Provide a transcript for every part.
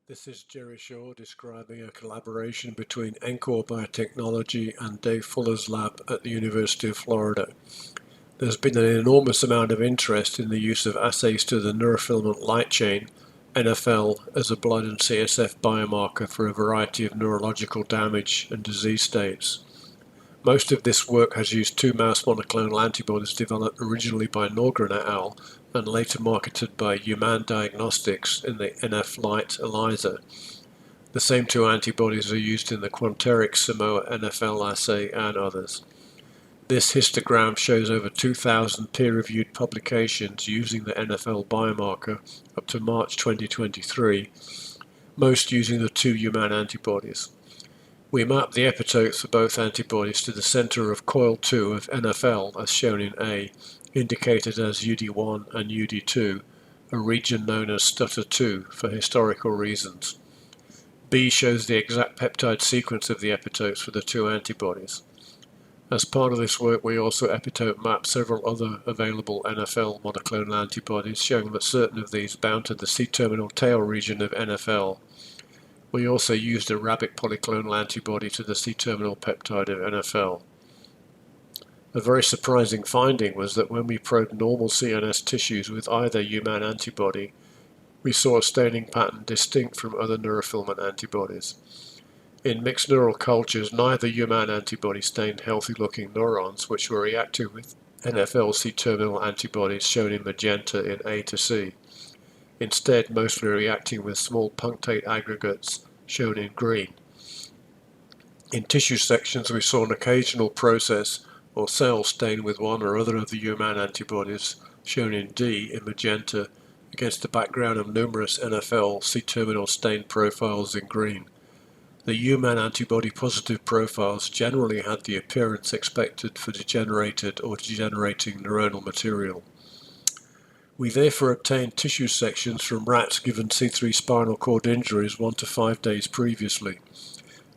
This is Jerry Shaw describing a collaboration between Encore Biotechnology and Dave Fuller's lab at the University of Florida. There's been an enormous amount of interest in the use of assays to the neurofilament light chain, NFL, as a blood and CSF biomarker for a variety of neurological damage and disease states. Most of this work has used two mouse monoclonal antibodies developed originally by Norgren et al. And later marketed by Uman Diagnostics in the NF-Light ELISA. The same two antibodies are used in the Quanterix Simoa NFL assay and others. This histogram shows over 2,000 peer-reviewed publications using the NFL biomarker up to March 2023, most using the two Uman antibodies. We map the epitopes for both antibodies to the center of coil 2 of NFL, as shown in A, indicated as UD1 and UD2, a region known as stutter2 for historical reasons. B shows the exact peptide sequence of the epitopes for the two antibodies. As part of this work, we also epitope mapped several other available NFL monoclonal antibodies, showing that certain of these bound to the C-terminal tail region of NFL. We also used a rabbit polyclonal antibody to the C-terminal peptide of NFL. A very surprising finding was that when we probed normal CNS tissues with either Uman antibody, we saw a staining pattern distinct from other neurofilament antibodies. In mixed neural cultures, neither Uman antibody stained healthy-looking neurons, which were reactive with NFL C-terminal antibodies shown in magenta in A to C. Instead, most were reacting with small punctate aggregates shown in green. In tissue sections, we saw an occasional process or cell stained with one or other of the Uman antibodies, shown in D in magenta, against a background of numerous NFL C-terminal stained profiles in green. The Uman antibody positive profiles generally had the appearance expected for degenerated or degenerating neuronal material. We therefore obtained tissue sections from rats given C3 spinal cord injuries 1 to 5 days previously.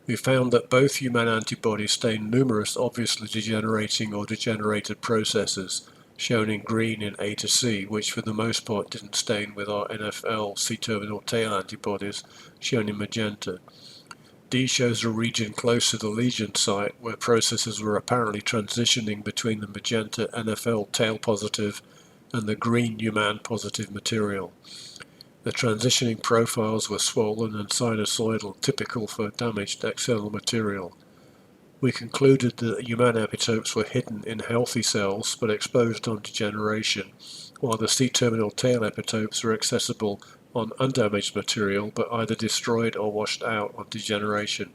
We found that both Uman antibodies stained numerous obviously degenerating or degenerated processes, shown in green in A to C, which for the most part didn't stain with our NFL C-terminal tail antibodies, shown in magenta. D shows a region close to the lesion site where processes were apparently transitioning between the magenta NFL tail positive and the green Uman positive material. The transitioning profiles were swollen and sinusoidal, typical for damaged axonal material. We concluded that Uman epitopes were hidden in healthy cells but exposed on degeneration, while the C-terminal tail epitopes were accessible on undamaged material but either destroyed or washed out on degeneration.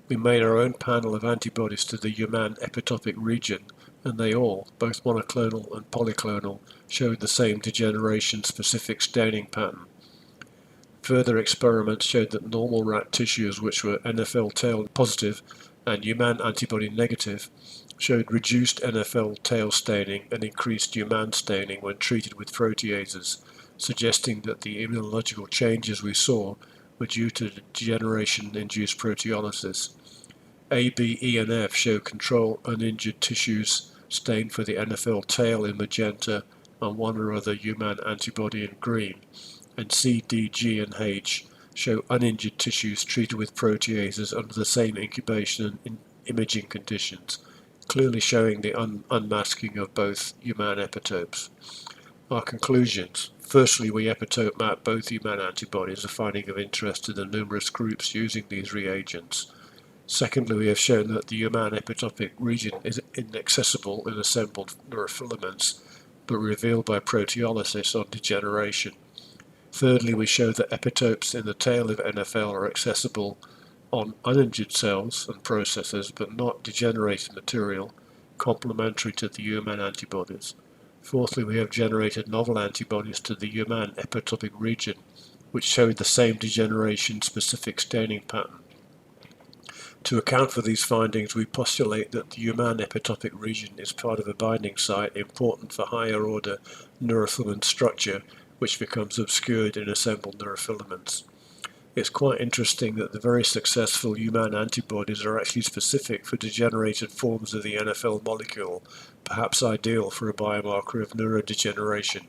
We made our own panel of antibodies to the Uman epitopic region, and they all, both monoclonal and polyclonal, showed the same degeneration-specific staining pattern. Further experiments showed that normal rat tissues, which were NFL tail positive and Uman antibody negative, showed reduced NFL tail staining and increased Uman staining when treated with proteases, suggesting that the immunological changes we saw were due to degeneration-induced proteolysis. A, B, E, and F show control uninjured tissues stained for the NFL tail in magenta and one or other Uman antibody in green, and C, D, G, and H show uninjured tissues treated with proteases under the same incubation and imaging conditions, clearly showing the unmasking of both Uman epitopes. Our conclusions. Firstly, we epitope map both Uman antibodies, a finding of interest to the numerous groups using these reagents. Secondly, we have shown that the Uman epitopic region is inaccessible in assembled neurofilaments, but revealed by proteolysis on degeneration. Thirdly, we show that epitopes in the tail of NFL are accessible on uninjured cells and processes, but not degenerated material, complementary to the Uman antibodies. Fourthly, we have generated novel antibodies to the Uman epitopic region, which showed the same degeneration-specific staining pattern. To account for these findings, we postulate that the Uman epitopic region is part of a binding site important for higher-order neurofilament structure, which becomes obscured in assembled neurofilaments. It's quite interesting that the very successful Uman antibodies are actually specific for degenerated forms of the NFL molecule, perhaps ideal for a biomarker of neurodegeneration.